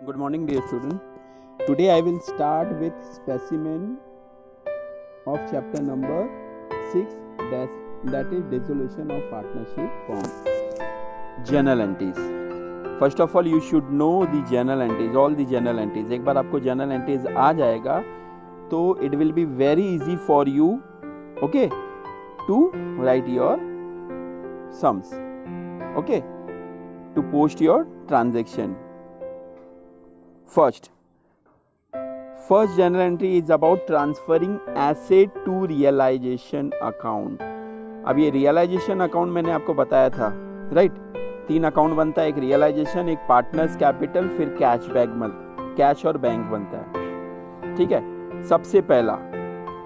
Good morning, dear student. Today I will start with specimen of chapter number 6 that is dissolution of partnership form. Journal entries. First of all, you should know the journal entries, all the journal entries. एक बार आपको journal entries आ जाएगा तो it will be very easy for you, okay, to write your sums, okay, to post your transaction. First journal entry is about transferring asset to realization account. अब ये realization account मैंने आपको बताया था, right? 3 account बनता है, एक realisation, एक पार्टनर्स कैपिटल, फिर कैश और बैंक बनता है, ठीक है? सबसे पहला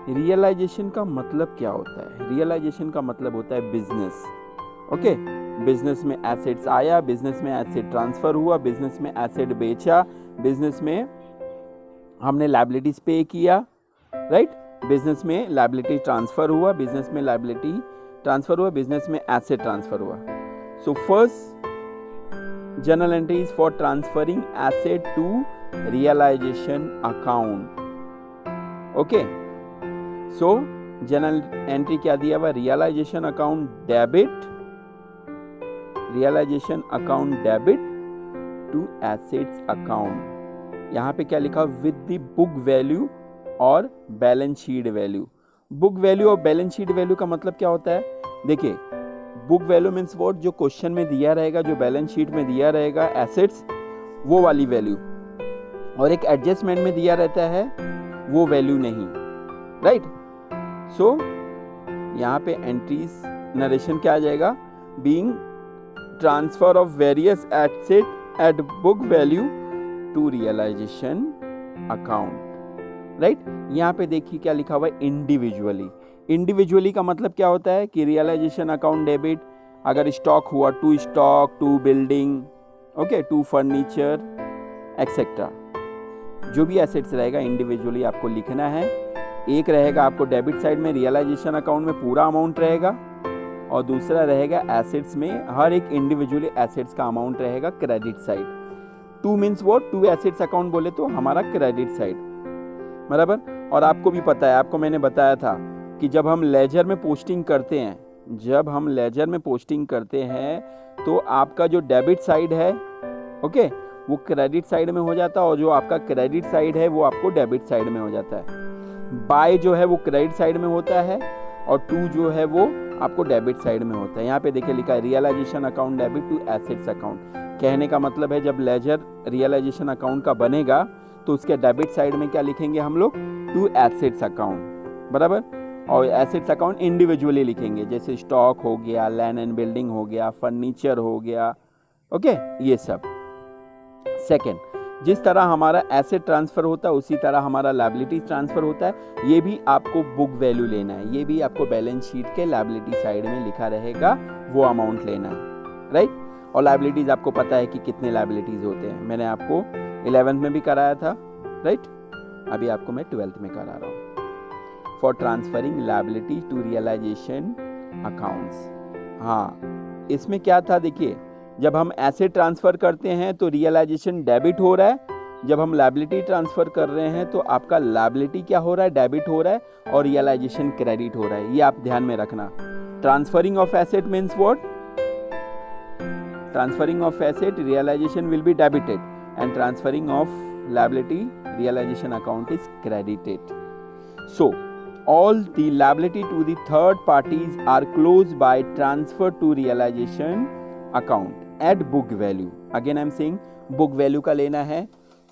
रियलाइजेशन का मतलब क्या होता है? रियलाइजेशन का मतलब होता है बिजनेस, ओके? बिजनेस में एसेट्स आया, बिजनेस में एसेट ट्रांसफर हुआ, बिजनेस में एसेट बेचा, बिजनेस में हमने लायबिलिटीज पे किया, राइट? बिजनेस में लायबिलिटी ट्रांसफर हुआ, बिजनेस में लायबिलिटी ट्रांसफर हुआ, बिजनेस में एसेट ट्रांसफर हुआ. So first journal entry is for transferring asset to realisation account, okay? So journal entry क्या दिया हुआ? Realisation account debit, realisation account debit to assets account. यहाँ पे क्या लिखा? विद द बुक वैल्यू और balance sheet value. Book value और balance sheet value का मतलब क्या होता है? देखिए, बुक वैल्यू मीन्स व्हाट? जो क्वेश्चन में दिया रहेगा, जो बैलेंस शीट में दिया रहेगा एसेट्स, वो वाली वैल्यू, और एक एडजस्टमेंट में दिया रहता है वो वैल्यू नहीं, राइट? सो यहाँ पे एंट्रीज नरेशन क्या आ जाएगा? Being transfer of various asset at book value to realisation account, right? यहाँ पे देखिए क्या लिखा हुआ है? इंडिविजुअली. इंडिविजुअली का मतलब क्या होता है कि रियलाइजेशन अकाउंट डेबिट, अगर स्टॉक हुआ, to stock, to building, okay, to furniture etcetera, जो भी एसेट्स रहेगा इंडिविजुअली आपको लिखना है. एक रहेगा आपको डेबिट साइड में, रियलाइजेशन अकाउंट में पूरा अमाउंट रहेगा, और दूसरा रहेगा एसेट्स में, हर एक इंडिविजुअली एसेट्स का अमाउंट रहेगा क्रेडिट साइड. टू मीन्स वो टू एसेट्स अकाउंट बोले तो हमारा क्रेडिट साइड, बराबर? और आपको भी पता है, आपको मैंने बताया था कि जब हम लेजर में पोस्टिंग करते हैं, जब हम लेजर में पोस्टिंग करते हैं तो आपका जो डेबिट साइड है, ओके, वो क्रेडिट साइड में हो जाता है, और जो आपका क्रेडिट साइड है वो आपको डेबिट साइड में हो जाता है. बाय जो है वो क्रेडिट साइड में होता है, और टू जो है वो आपको डेबिट साइड में होता है. यहाँ पे देखिए लिखा है realization account debit to assets account. कहने का मतलब है जब लेजर रियलाइजेशन अकाउंट का बनेगा तो उसके डेबिट साइड में क्या लिखेंगे हम लोग? टू एसेट्स अकाउंट, बराबर? और एसेट्स अकाउंट इंडिविजुअली लिखेंगे, जैसे स्टॉक हो गया, लैंड एंड बिल्डिंग हो गया, फर्नीचर हो गया, ओके, ये सब. सेकेंड, जिस तरह हमारा एसेट ट्रांसफर होता है उसी तरह हमारा लायबिलिटी ट्रांसफर होता है. ये भी आपको बुक वैल्यू लेना है, ये भी आपको बैलेंस शीट के लायबिलिटी साइड में लिखा रहेगा, वो अमाउंट लेना है, राइट? और लायबिलिटीज आपको पता है कि कितने लायबिलिटीज होते हैं, मैंने आपको 11th में भी कराया था, राइट? अभी आपको मैं 12th में करा रहा हूँ. For transferring liability to realization accounts. हाँ, इसमें क्या था? देखिए, जब हम एसेट ट्रांसफर करते हैं तो रियलाइजेशन डेबिट हो रहा है, जब हम लायबिलिटी ट्रांसफर कर रहे हैं तो आपका लायबिलिटी क्या हो रहा है? डेबिट हो रहा है, और रियलाइजेशन क्रेडिट हो रहा है. ये आप ध्यान में रखना. Transferring of asset means what? Transferring of asset realization will be debited, and transferring of liability realization account is credited. So all the liability to the third parties are closed by transfer to realization account at book value. Again I am saying book value का लेना है,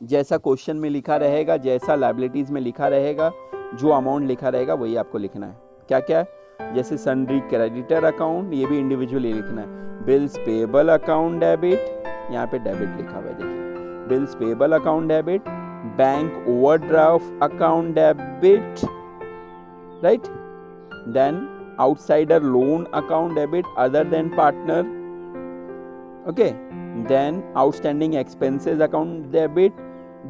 जैसा question में लिखा रहेगा, जैसा liabilities में लिखा रहेगा, जो अमाउंट लिखा रहेगा वही आपको लिखना है. क्या क्या है? जैसे सन्ड्री क्रेडिटर अकाउंट, ये भी इंडिविजुअली लिखना है. बिल्स पेबल अकाउंट डेबिट, यहाँ पे डेबिट लिखा हुआ है, देखिए, bills payable account debit, bank overdraft account debit, right? Then outsider loan account debit other than partner, okay? Then outstanding expenses account debit.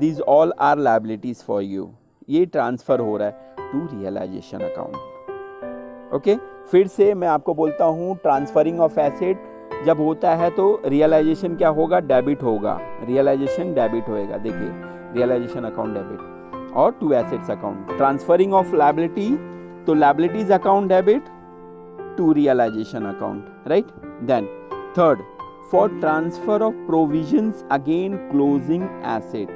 These all are liabilities for you. ये transfer हो रहा है to realisation account, okay? फिर से मैं आपको बोलता हूँ, ट्रांसफरिंग ऑफ एसेट जब होता है तो रियलाइजेशन क्या होगा, डेबिट होगा, रियलाइजेशन डेबिट होएगा। देखिए रियलाइजेशन अकाउंट डेबिट और to assets account. Transferring of liability, तो liabilities account debit to realisation account, right. Then third, for transfer of provisions again closing asset.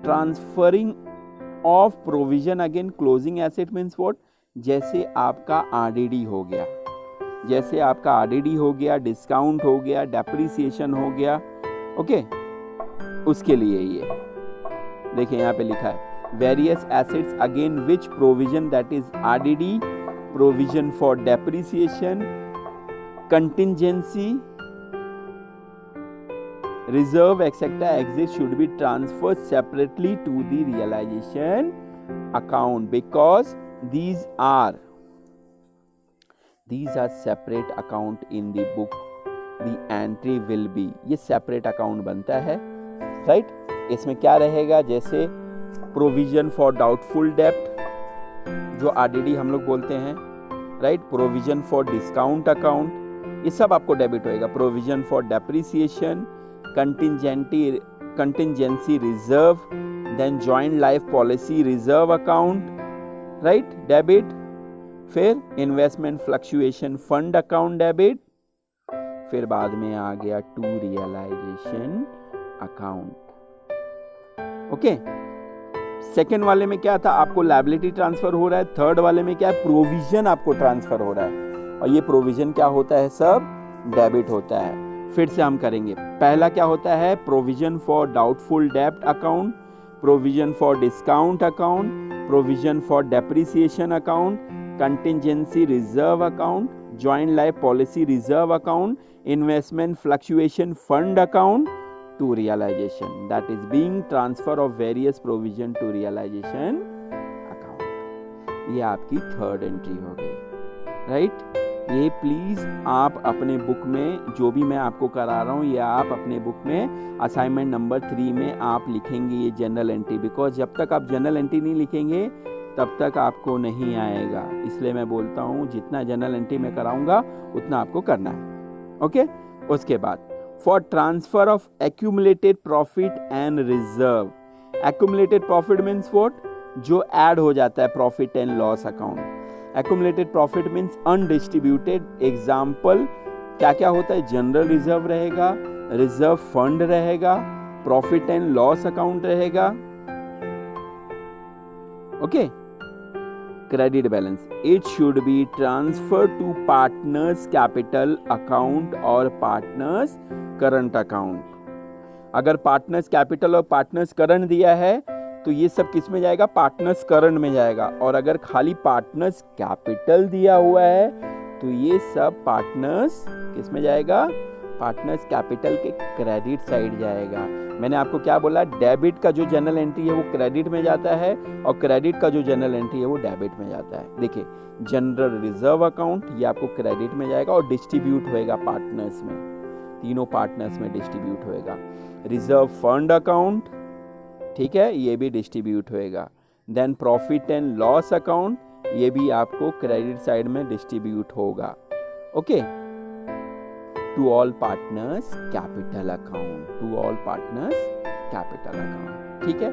Transferring of provision again closing asset means what, जैसे आपका RDD हो गया, जैसे आपका RDD हो गया, discount हो गया, डेप्रिसिएशन हो गया, ओके, उसके लिए ये देखिए यहाँ पे लिखा है various assets again which provision, that is RDD, provision for depreciation, contingency, reserve etcetera exist should be transferred separately to the realization account because these are separate account in the book. The entry will be, ये separate account बनता है, right? इसमें क्या रहेगा, जैसे provision for doubtful डेप्ट जो RDD हम लोग बोलते हैं, right, provision for discount account, ये सब आपको डेबिट होएगा। Provision for depreciation, contingency reserve, then joint life policy reserve account, right, debit. फिर investment fluctuation fund account debit, फिर बाद में आ गया to realisation account, okay. Second वाले में क्या था, आपको लायबिलिटी ट्रांसफर हो रहा है। थर्ड वाले में क्या है, प्रोविजन आपको ट्रांसफर हो रहा है, और ये प्रोविजन क्या होता है, सब डेबिट होता है। फिर से हम करेंगे। पहला क्या होता है, प्रोविजन फॉर डाउटफुल डेब्ट account, provision for discount account, provision for depreciation account, contingency reserve account, joint life policy reserve account, investment fluctuation fund account, to realization, that is being transfer of various provision to realisation account. ये आपकी third entry हो गई, right. ये please आप अपने book में, जो भी मैं आपको करा रहा हूँ, ये आप अपने बुक में असाइनमेंट नंबर 3 में आप लिखेंगे ये जनरल एंट्री, बिकॉज जब तक आप जनरल एंट्री नहीं लिखेंगे तब तक आपको नहीं आएगा। इसलिए मैं बोलता हूँ जितना जनरल एंट्री में कराऊंगा उतना आपको करना है, ओके। उसके बाद for transfer of accumulated profit and reserve. Accumulated profit means what, जो ऐड हो जाता है profit and loss account. Accumulated profit means undistributed. Example क्या क्या होता है, जनरल रिजर्व रहेगा, रिजर्व फंड रहेगा, प्रॉफिट एंड लॉस अकाउंट रहेगा, okay. Credit balance, it should be transfer to partners capital account और पार्टनर्स करंट अकाउंट। अगर partners capital और पार्टनर्स करंट दिया है तो ये सब किस में जाएगा, पार्टनर्स करंट में जाएगा। और अगर खाली पार्टनर्स कैपिटल दिया हुआ है तो ये सब पार्टनर्स किस में जाएगा, पार्टनर्स कैपिटल के क्रेडिट साइड जाएगा। मैंने आपको क्या बोला, डेबिट का जो जनरल एंट्री है वो क्रेडिट में जाता है और क्रेडिट का जो जनरल एंट्री है वो डेबिट में जाता है। देखिए जनरल रिजर्व अकाउंट ये आपको क्रेडिट में जाएगा और डिस्ट्रीब्यूट होएगा पार्टनर्स में, तीनों पार्टनर्स में डिस्ट्रीब्यूट होएगा। रिजर्व फंड अकाउंट, ठीक है, ये भी डिस्ट्रीब्यूट होएगा। Then profit and loss account, ये भी आपको क्रेडिट साइड में डिस्ट्रीब्यूट होगा, okay. To all partners capital account, to all partners capital account, ठीक है।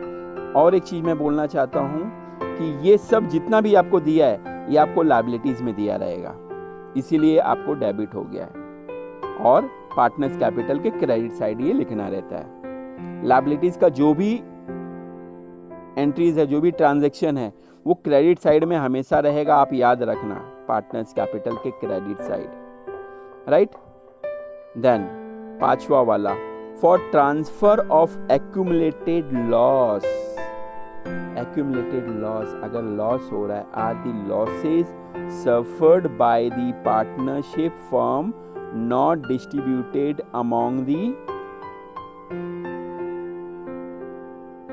और एक चीज मैं बोलना चाहता हूं कि ये सब जितना भी आपको दिया है ये आपको लायबिलिटीज में दिया रहेगा, इसीलिए आपको डेबिट हो गया है, और पार्टनर्स कैपिटल के क्रेडिट साइड ये लिखना रहता है। लायबिलिटीज का जो भी एंट्रीज है, जो भी ट्रांजैक्शन है, वो क्रेडिट साइड में हमेशा रहेगा, आप याद रखना, पार्टनर्स कैपिटल के क्रेडिट साइड, राइट। देन पांचवा वाला, for transfer of accumulated loss. Accumulated loss, अगर लॉस हो रहा है, are the losses suffered by the partnership firm not distributed among the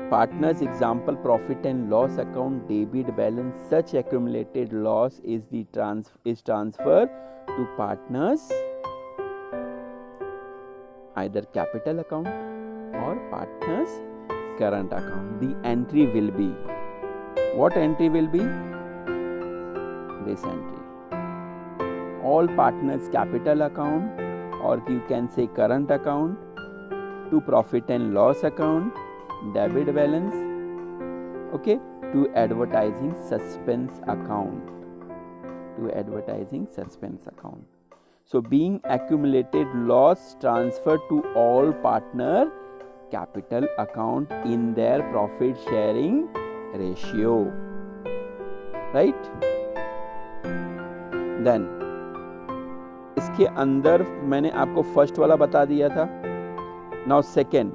partners. Example, profit and loss account, debit balance. Such accumulated loss is transferred to partners either capital account or partners current account. The entry will be, what entry will be? This entry. All partners capital account or you can say current account, to profit and loss account, debit balance, okay, to advertising suspense account, to advertising suspense account. So being accumulated loss transferred to all partner capital account in their profit sharing ratio, right? Then इसके अंदर मैंने आपको first वाला बता दिया था. Now second,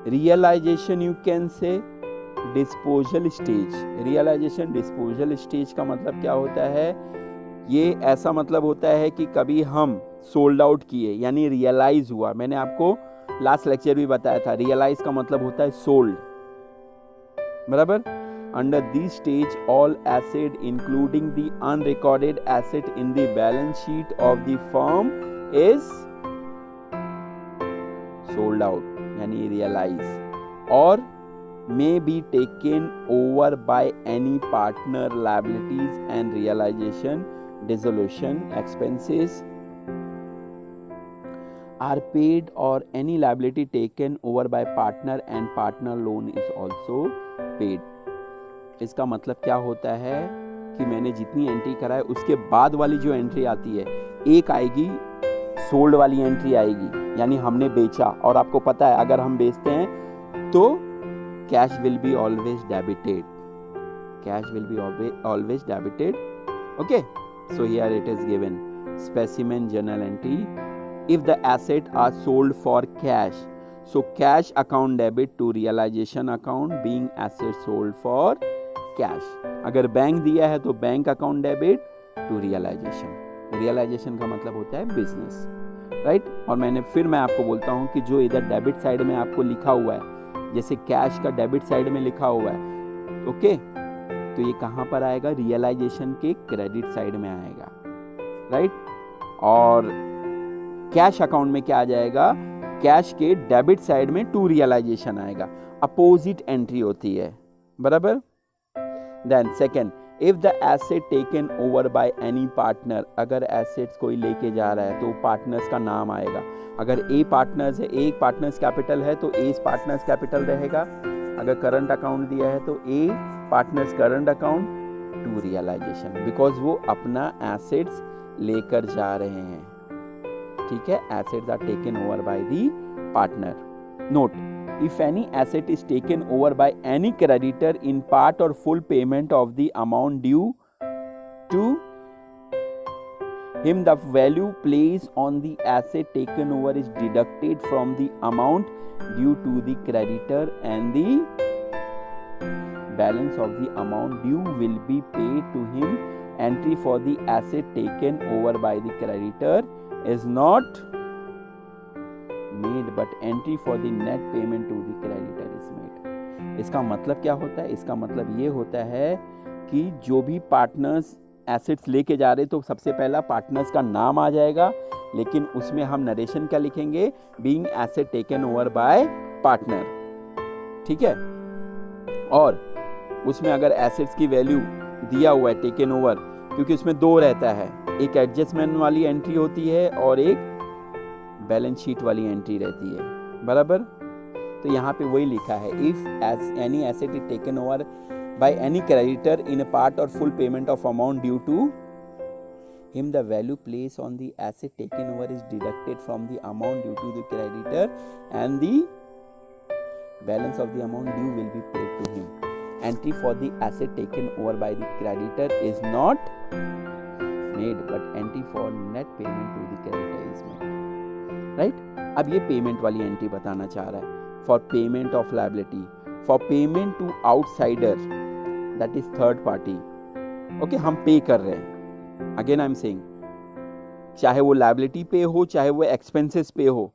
realization you can say disposal stage. Realization disposal stage का मतलब क्या होता है? ये ऐसा मतलब होता है कि कभी हम सोल्ड आउट किए यानी रियलाइज हुआ. मैंने आपको लास्ट लेक्चर भी बताया था, रियलाइज का मतलब होता है सोल्ड, बराबर. Under this stage all asset including the unrecorded asset in the balance sheet of the firm is sold out यानी रियलाइज, और may be taken over by any partner. Liabilities and realization dissolution expenses are paid, or any liability taken over by partner and partner loan is also paid. इसका मतलब क्या होता है कि मैंने जितनी एंट्री कराए उसके बाद वाली जो एंट्री आती है, एक आएगी सोल्ड वाली एंट्री आएगी यानी हमने बेचा, और आपको पता है अगर हम बेचते हैं तो cash will be always debited. Cash will be always debited. Okay. So here it is given. Specimen journal entry. If the asset are sold for cash, so cash account debit to realization account being asset sold for cash. अगर bank दिया है तो bank account debit to realization. Realization का मतलब होता है business, right. और मैं आपको बोलता हूँ कि जो इधर डेबिट साइड में आपको लिखा हुआ है, जैसे कैश का डेबिट साइड में लिखा हुआ है, ओके, तो ये कहां पर आएगा? रियलाइजेशन के क्रेडिट साइड में आएगा, राइट. और कैश अकाउंट में क्या आ जाएगा? कैश के डेबिट साइड में टू रियलाइजेशन आएगा. अपोजिट एंट्री होती है, बराबर. Then second, if the asset taken over by any partner. अगर एसेट्स कोई लेके जा रहा है तो पार्टनर्स का नाम आएगा. अगर ए पार्टनर्स है, ए पार्टनर्स कैपिटल है तो ए पार्टनर्स कैपिटल रहेगा. अगर करंट अकाउंट दिया है तो A partners current account to realisation, because वो अपना एसेट्स लेकर जा रहे हैं, ठीक है. Assets are taken over by the partner. Note, if any asset is taken over by any creditor in part or full payment of the amount due to him, the value placed on the asset taken over is deducted from the amount due to the creditor, and the balance of the amount due will be paid to him. Entry for the asset taken over by the creditor is not made, but entry for the net payment to the creditor is made. इसका मतलब क्या होता है? इसका मतलब ये होता है कि जो भी पार्टनर्स एसेट्स लेके जा रहे तो सबसे पहला पार्टनर्स का नाम आ जाएगा, लेकिन उसमें हम नरेशन क्या लिखेंगे? Being asset taken over by partner, ठीक है. और उसमें अगर एसेट्स की वैल्यू दिया हुआ है टेकन ओवर, क्योंकि उसमें दो रहता है, एक एडजस्टमेंट वाली एंट्री होती है और एक बैलेंस शीट वाली एंट्री रहती है, बराबर. तो यहाँ पे वही लिखा है, if any asset is taken over by any creditor in a part और full payment of amount due to him, the value place on the asset taken over is deducted from the amount due to the creditor, and the balance of the amount due will be paid to him. Entry for the asset taken over by the creditor is not made, but entry for net payment to the creditor is made. Right? अब ये payment वाली entry बताना चाह रहा है. For payment of liability, for payment to outsider, that is third party. Okay, हम pay कर रहे हैं. अगेन आई एम सेइंग, चाहे वो लायबिलिटी पे हो चाहे वो एक्सपेंसेस पे हो,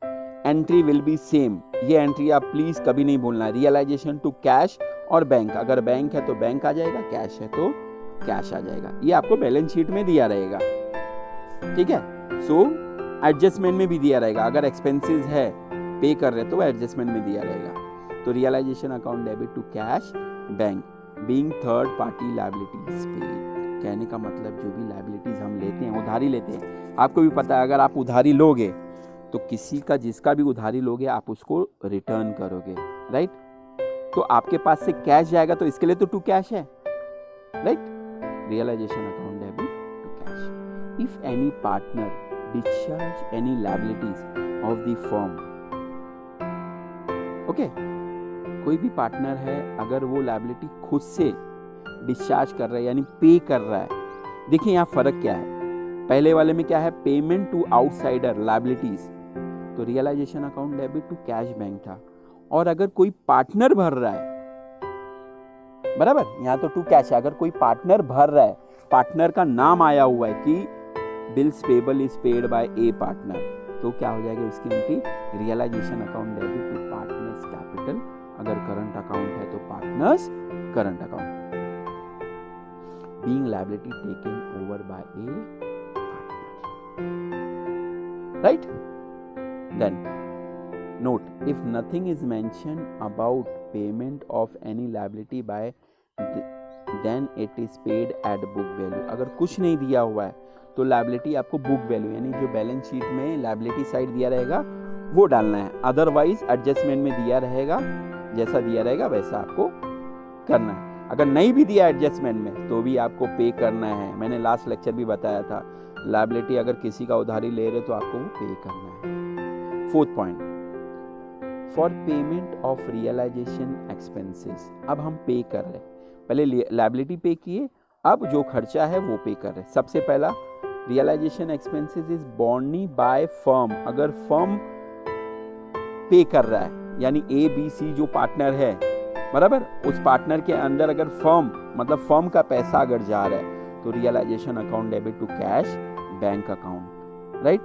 एंट्री विल बी सेम. ये एंट्री आप प्लीज कभी नहीं भूलना. रियलाइजेशन टू कैश और बैंक. अगर बैंक है तो बैंक आ जाएगा, कैश है तो कैश आ जाएगा. ये आपको बैलेंस शीट में दिया रहेगा, ठीक है. सो एडजस्टमेंट में भी दिया रहेगा. अगर एक्सपेंसेस है पे कर रहे तो एडजस्टमेंट में दिया रहेगा. तो realisation account debit to cash bank being third party liabilities paid. कहने का मतलब जो भी लायबिलिटीज हम लेते हैं, उधारी लेते हैं, आपको भी पता है अगर आप उधारी लोगे तो किसी का जिसका भी उधारी लोगे आप उसको रिटर्न करोगे, राइट। तो आपके पास से कैश जाएगा तो इसके लिए तो टू कैश है, right. Realization account debit to cash. If any partner discharge any liabilities of the firm, okay, कोई भी पार्टनर है अगर वो लायबिलिटी खुद से डिस्चार्ज कर रहा है यानी पे कर रहा है। देखिए यहाँ फर्क क्या है, पहले वाले में क्या है, पेमेंट टू आउटसाइडर लायबिलिटीज, तो realisation account debit to cash bank था। और अगर कोई पार्टनर भर रहा है, बराबर, यहाँ तो टू कैश है, अगर कोई पार्टनर भर रहा है, पार्टनर का नाम आया हुआ है कि bills payable is paid by a partner, तो क्या हो जाएगी उसकी entry, realization account debit to partners capital. अगर करंट अकाउंट है तो partners current account, being liability taken over by a partner, right. Then note, if nothing is mentioned about payment of any liability by then it is paid at book value। अगर कुछ नहीं दिया हुआ है तो liability आपको book value यानी जो बैलेंस शीट में लायबिलिटी साइड दिया रहेगा वो डालना है, अदरवाइज एडजस्टमेंट में दिया रहेगा, जैसा दिया रहेगा वैसा आपको करना है। अगर नहीं भी दिया एडजस्टमेंट में तो भी आपको पे करना है। मैंने लास्ट लेक्चर भी बताया था, लायबिलिटी अगर किसी का उधारी ले रहे तो आपको वो पे करना है। Fourth point, for payment of realization expenses. अब हम पे कर रहे हैं, पहले लायबिलिटी पे किए, अब जो खर्चा है वो पे कर रहे हैं। सबसे पहला realisation expenses is borne by firm. अगर फर्म पे कर रहा है यानी ए बी सी जो पार्टनर है, बराबर, उस पार्टनर के अंदर अगर फर्म मतलब फर्म का पैसा अगर जा रहा है तो realisation account debit to cash bank account, right.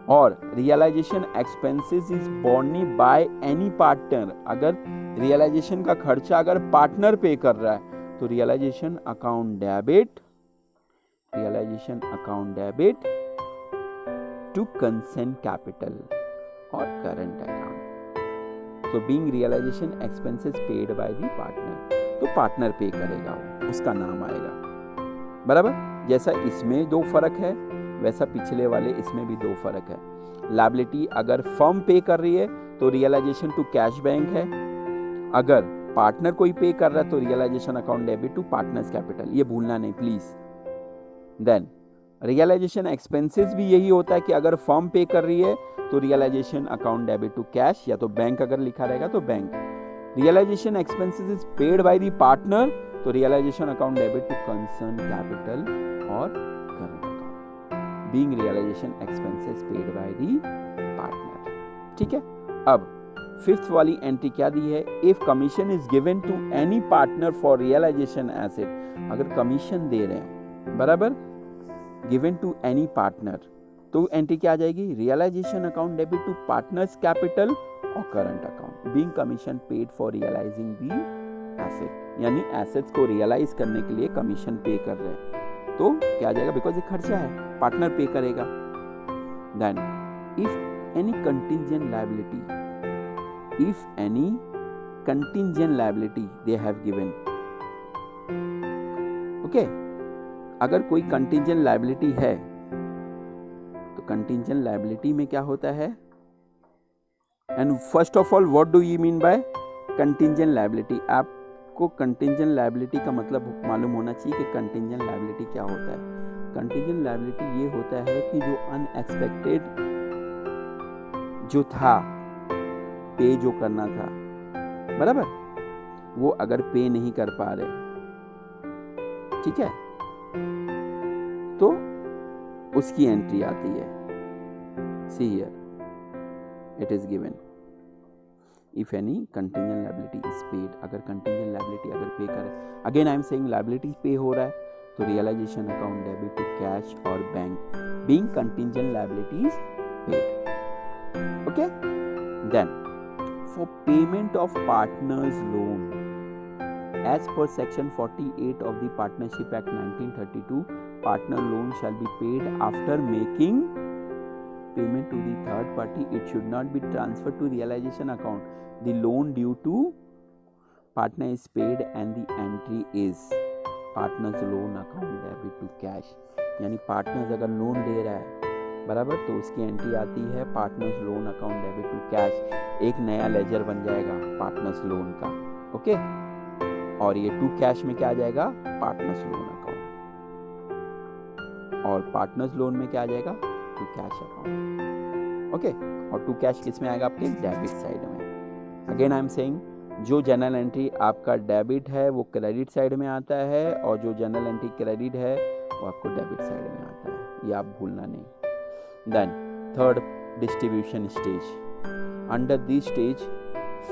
और realisation expenses is borne by any partner. अगर रियलाइजेशन का खर्चा अगर पार्टनर पे कर रहा है तो realisation account debit to consent capital और करंट अकाउंट। तो being realisation expenses paid by the partner, तो पार्टनर पे करेगा, वो उसका नाम आएगा, बराबर। जैसा इसमें दो फर्क है वैसा पिछले वाले इसमें भी दो फर्क है। लायबिलिटी अगर फर्म पे कर रही है तो रियलाइजेशन टू कैश बैंक है, अगर पार्टनर कोई पे कर रहा है तो realisation account debit to partners capital, ये भूलना नहीं प्लीज। देन रियलाइजेशन एक्सपेंसेस भी यही होता है कि अगर फर्म पे कर रही है तो realisation account debit to cash, या तो बैंक अगर लिखा रहेगा तो bank. Realisation expenses is paid by the partner, तो realisation account debit to concern capital और current account. Being realisation expenses paid by the partner, ठीक है। अब फिफ्थ वाली एंट्री क्या दी है, if commission is given to any partner for realisation asset. अगर कमीशन दे रहे हैं, बराबर, गिवन टू एनी पार्टनर, तो एंट्री क्या आ जाएगी, realisation account debit to partners capital और current account. Being commission paid for realising the asset, यानी एसेट्स को रियलाइज करने के लिए कमीशन पे कर रहे हैं, तो क्या आ जाएगा, बिकॉज ये खर्चा है, पार्टनर पे करेगा। Then if any contingent liability they have given, okay, अगर कोई कंटिंजेंट लायबिलिटी है तो कंटिंजेंट लायबिलिटी में क्या होता है, and first of all what do you mean by contingent liability. आपको कंटिंजेंट लायबिलिटी का मतलब मालूम होना चाहिए कि कंटिंजेंट लायबिलिटी क्या होता है। कंटिंजेंट लायबिलिटी ये होता है कि जो अनएक्सपेक्टेड जो था, पे जो करना था, बराबर, वो अगर पे नहीं कर पा रहे, ठीक है, तो उसकी एंट्री आती है। See here it is given if any contingent liability is paid. अगर कंटिंजेंट लायबिलिटी अगर पे करे, again I am saying liability pay हो रहा है तो realisation account debit to cash और bank, being contingent liabilities paid, okay. Then for payment of partners loan as per section 48 of the Partnership Act 1932, partner loan shall be paid after making payment to the third party. It should not be transferred to realization account. The loan due to partner is paid and the entry is partner's loan account debit to cash. यानी partners अगर loan ले रहा है बराबर। तो उसकी entry आती है partners loan account debit to cash, एक नया लेजर बन जाएगा पार्टनर्स लोन का, ओके। और ये टू कैश में क्या आ जाएगा, पार्टनर्स लोन अकाउंट, और पार्टनर्स लोन में क्या आ जाएगा, टू कैश अकाउंट, ओके। और टू कैश किस में आएगा, आपके डेबिट साइड में। अगेन आई एम सेइंग, जो जनरल एंट्री आपका डेबिट है वो क्रेडिट साइड में आता है, और जो जनरल एंट्री क्रेडिट है वो आपको डेबिट साइड में आता है, ये आप भूलना नहीं। Then third, distribution stage. Under this stage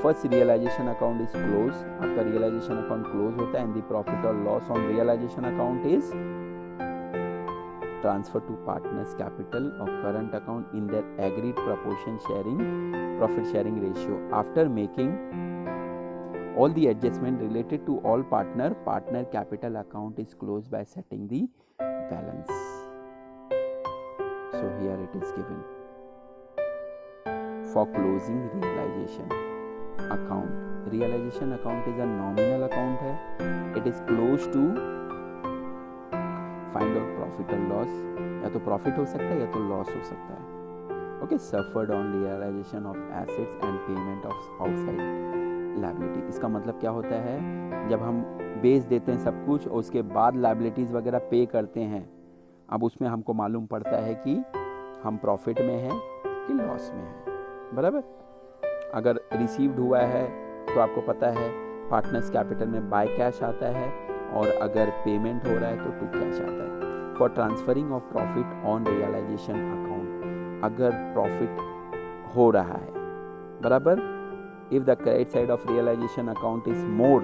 first realisation account is close, आपका रियलाइजेशन अकाउंट क्लोज होता है, एंड द प्रॉफिट और loss on realisation account is transfer to partners capital और current account in their agreed proportion sharing profit sharing ratio after making all the adjustment related to all partner capital account is closed by setting the balance. So here it is given for closing realization account. Realization account is a nominal account है, it is closed to find out profit or loss, या तो profit हो सकता है या तो loss हो सकता है, okay, suffered on realization of assets and payment of outside liability. इसका मतलब क्या होता है, जब हम बेच देते हैं सब कुछ और उसके बाद लायबिलिटीज वगैरह पे करते हैं, अब उसमें हमको मालूम पड़ता है कि हम प्रॉफिट में हैं कि लॉस में हैं, बराबर। अगर रिसीव्ड हुआ है तो आपको पता है पार्टनर्स कैपिटल में बाय कैश आता है, और अगर पेमेंट हो रहा है तो टू कैश आता है। For transferring of profit on realisation account, अगर प्रॉफिट हो रहा है, बराबर, if the credit side of realization account is more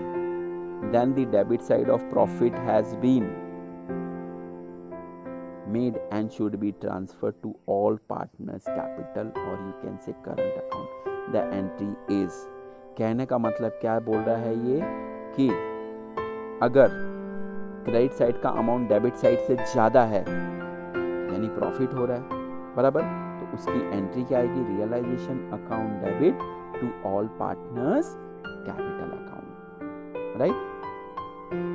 than the debit side of profit has been made and should be transferred to all partners capital or you can say current account, the entry is, कहने का मतलब क्या बोल रहा है ये, कि अगर क्रेडिट साइड का अमाउंट डेबिट साइड से ज्यादा है, यानी प्रॉफिट हो रहा है, बराबर, तो उसकी एंट्री क्या आएगी, realization account debit to all partners capital account, right?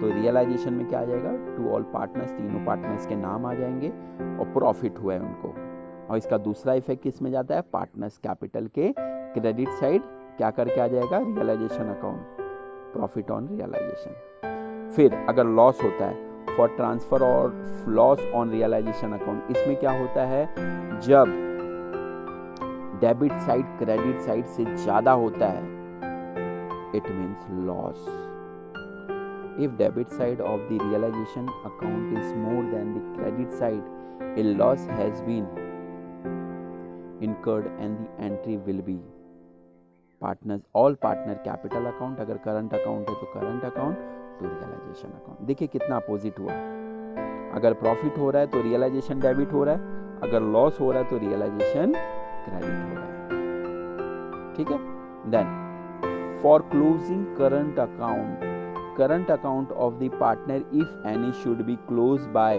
तो रियलाइजेशन में क्या आ जाएगा, टू ऑल पार्टनर्स, तीनों पार्टनर्स के नाम आ जाएंगे और प्रॉफिट हुआ है उनको। और इसका दूसरा इफेक्ट किस में जाता है, पार्टनर्स कैपिटल के क्रेडिट साइड क्या करके आ जाएगा, realization account, profit on realization. फिर अगर लॉस होता है, फॉर ट्रांसफर और लॉस ऑन रियलाइजेशन अकाउंट, इसमें क्या होता है, जब डेबिट साइड क्रेडिट साइड से ज्यादा होता है, it means loss. If debit side of the realization account is more than the credit side, a loss has been incurred and the entry will be partners all partner capital account, अगर current account है तो current account, तो realisation account. देखिए कितना opposite हुआ, अगर profit हो रहा है तो रियलाइजेशन डेबिट हो रहा है, अगर लॉस हो रहा है तो रियलाइजेशन क्रेडिट हो रहा है, ठीक है। Then for closing current account of the partner if any should be close by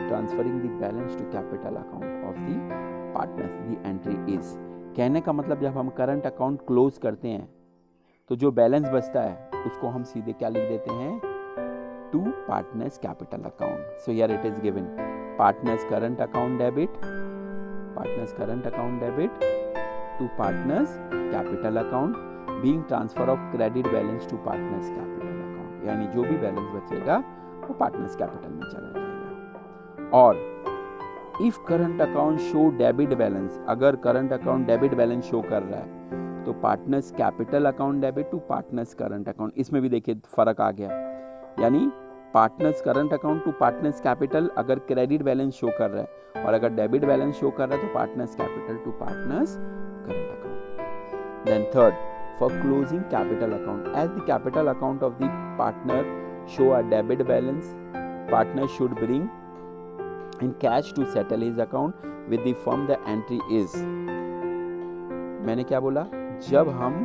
transferring the balance to capital account of the partners, the entry is, कहने का मतलब जब हम करंट अकाउंट क्लोज करते हैं तो जो बैलेंस बचता है उसको हम सीधे क्या लिख देते हैं, to partners capital account. So here it is given partners current account debit to partners capital account being transfer of credit balance to partners capital account, यानी जो भी बैलेंस बचेगा वो पार्टनर्स कैपिटल में चला जाएगा। और if current account show debit balance, अगर current account debit balance show कर रहा है तो partners capital account debit to partners current account, इसमें भी देखिए फर्क आ गया, यानी partners current account to partners capital अगर क्रेडिट बैलेंस शो कर रहा है, और अगर डेबिट बैलेंस शो कर रहा है तो partners capital to partners current account. Then third, for closing capital account, as the capital account of the partner show a debit balance, partner should bring in cash to settle his account with the firm, the entry is, मैंने क्या बोला, जब हम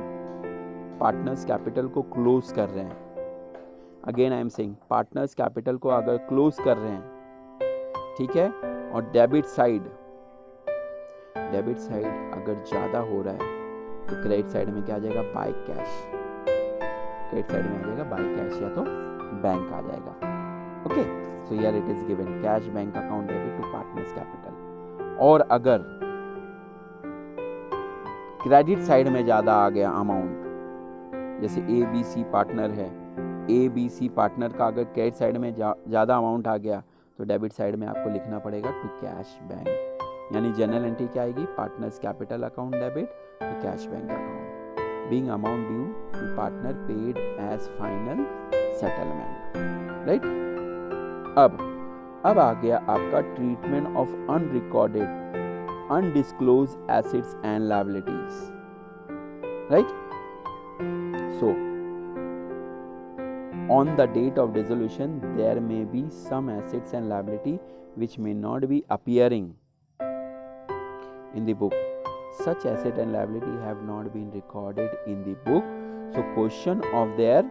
partners capital को close कर रहे हैं, again I am saying partners capital को अगर क्लोज कर रहे हैं, ठीक है, और डेबिट साइड अगर ज्यादा हो रहा है तो क्रेडिट साइड में क्या आ जाएगा, बाय कैश, क्रेडिट साइड में आ जाएगा बाय कैश या तो बैंक आ जाएगा, okay, so here it is given cash bank account debit to partners capital. और अगर क्रेडिट साइड में ज्यादा आ गया अमाउंट, जैसे ए बी सी पार्टनर है, ए बी सी पार्टनर का अगर क्रेडिट साइड में ज्यादा अमाउंट आ गया तो डेबिट साइड में आपको लिखना पड़ेगा टू कैश बैंक, यानी जनरल एंट्री क्या आएगी, partners capital account debit to cash bank account, being amount due to partner paid as final settlement, right. अब आ गया आपका treatment of unrecorded undisclosed assets and liabilities, right? So on the date of dissolution there may be some assets and liability which may not be appearing in the book. Such asset and liability have not been recorded in the book, so question of their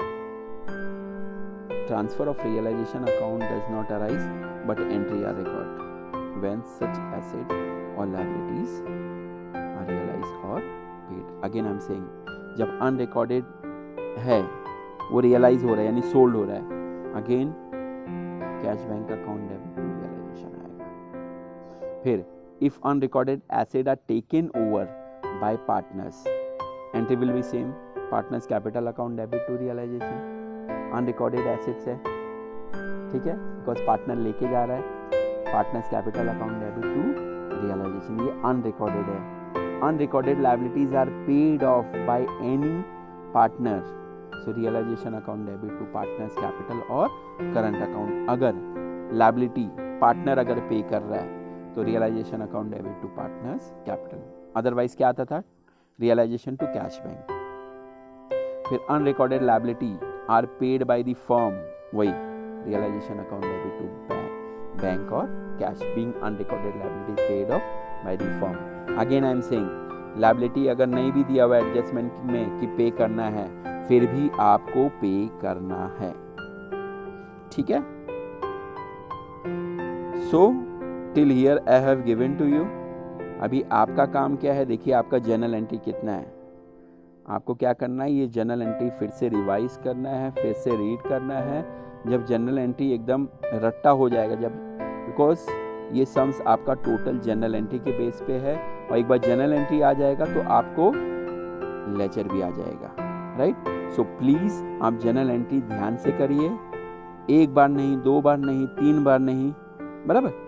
transfer of realization account does not arise, but entry are recorded when such assets or liabilities are realized or paid. Again I am saying, जब unrecorded है वो realize हो रहा है यानी sold हो रहा है, again cash bank account debit to realization आएगा। फिर if unrecorded assets are taken over by partners, entry will be same, partners capital account debit to realization। unrecorded assets है, ठीक है, because partner लेके जा रहा है, partners capital account debit to realization, ये unrecorded है। unrecorded liabilities are paid off by any partner, so realization account debit to partners capital और current account। अगर liability partner अगर पे कर रहा है तो realization account debit to partners capital, otherwise क्या आता था, realization to cash bank। फिर unrecorded liability are paid by the firm, वही realization account debit to bank और cash, being unrecorded liability paid off by the firm। Again I am saying, liability अगर नहीं भी दिया हुआ एडजस्टमेंट में कि पे करना है, फिर भी आपको पे करना है, ठीक है। So till here I have given to you। अभी आपका काम क्या है, देखिए आपका जर्नल एंट्री कितना है, आपको क्या करना है, ये जर्नल एंट्री फिर से रिवाइज करना है, फिर से रीड करना है। जब जर्नल एंट्री एकदम रट्टा हो जाएगा, जब बिकॉज ये सम्स आपका टोटल जर्नल एंट्री के बेस पे है, और एक बार जर्नल एंट्री आ जाएगा तो आपको लेजर भी आ जाएगा, राइट। सो प्लीज आप जर्नल एंट्री ध्यान से करिए, एक बार नहीं, दो बार नहीं, तीन बार नहीं, बराबर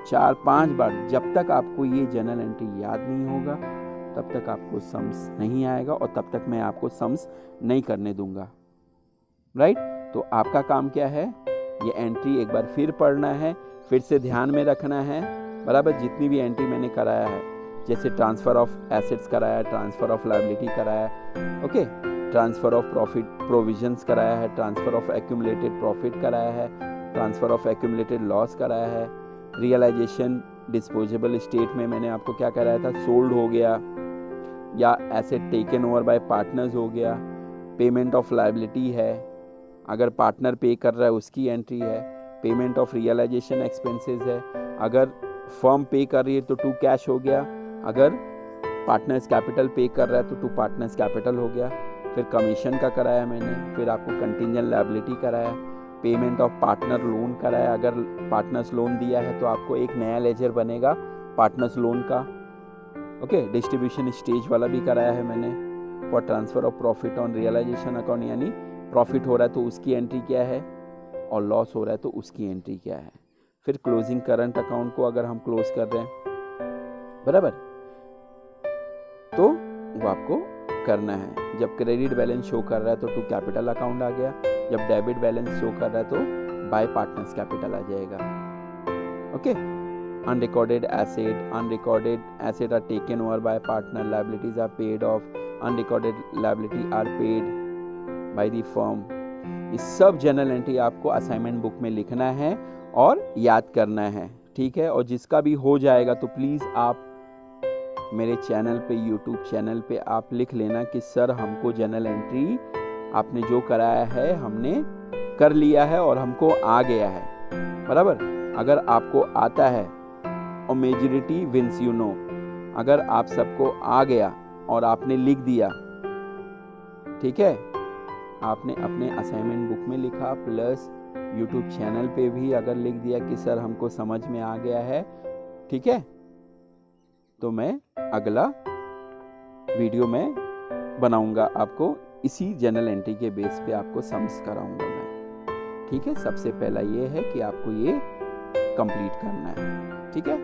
4-5 बार, जब तक आपको ये जर्नल एंट्री याद नहीं होगा तब तक आपको सम्स नहीं आएगा, और तब तक मैं आपको सम्स नहीं करने दूंगा, राइट। तो आपका काम क्या है, ये एंट्री एक बार फिर पढ़ना है, फिर से ध्यान में रखना है, बराबर। जितनी भी एंट्री मैंने कराया है, जैसे ट्रांसफर ऑफ एसेट्स कराया, ट्रांसफर ऑफ लायबिलिटी कराया, okay, transfer of profit provisions कराया है, ट्रांसफर ऑफ एक्यूमुलेटेड प्रॉफिट कराया है, ट्रांसफर ऑफ एक्यूमुलेटेड लॉस कराया है, रियलाइजेशन डिस्पोजेबल स्टेट में मैंने आपको क्या कराया था, सोल्ड हो गया या asset taken over bye partners हो गया, पेमेंट ऑफ लायबिलिटी है, अगर पार्टनर पे कर रहा है उसकी एंट्री है, पेमेंट ऑफ रियलाइजेशन एक्सपेंसेस है, अगर फर्म पे कर रही है तो टू कैश हो गया, अगर पार्टनर्स कैपिटल पे कर रहा है तो टू पार्टनर्स कैपिटल हो गया, फिर कमीशन का कराया मैंने, फिर आपको कंटिंजेंट लायबिलिटी कराया, पेमेंट ऑफ पार्टनर लोन कराया, अगर पार्टनर्स लोन दिया है तो आपको एक नया लेजर बनेगा पार्टनर्स लोन का, ओके, डिस्ट्रीब्यूशन स्टेज वाला भी कराया है मैंने, for transfer of profit on realisation account, यानी प्रॉफिट हो रहा है तो उसकी एंट्री क्या है और लॉस हो रहा है तो उसकी एंट्री क्या है। फिर क्लोजिंग करंट अकाउंट को अगर हम क्लोज कर रहे हैं, बराबर, तो वो आपको करना है। जब क्रेडिट बैलेंस शो कर रहा है तो टू कैपिटल अकाउंट आ गया, जब डेबिट बैलेंस शो कर रहा है तो बाय पार्टनर्स कैपिटल आ जाएगा, okay. Unrecorded asset are taken over by partner, liabilities are paid off, unrecorded liability are paid by the firm. इस सब जर्नल एंट्री आपको असाइनमेंट बुक में लिखना है और याद करना है, ठीक है। और जिसका भी हो जाएगा तो प्लीज़ आप मेरे चैनल पे, यूट्यूब चैनल पे आप लिख लेना कि सर हमको जर्नल एंट्री आपने जो कराया है हमने कर लिया है और हमको आ गया है, बराबर। अगर आपको आता है और मेजॉरिटी विंस, यू नो, अगर आप सबको आ गया और आपने लिख दिया, ठीक है, आपने अपने असाइनमेंट बुक में लिखा प्लस यूट्यूब चैनल पे भी अगर लिख दिया कि सर हमको समझ में आ गया है, ठीक है, तो मैं अगला वीडियो में बनाऊंगा, आपको इसी जर्नल एंट्री के बेस पे आपको सम्स कराऊंगा मैं, ठीक है। सबसे पहला ये है कि आपको ये कंप्लीट करना है, ठीक है।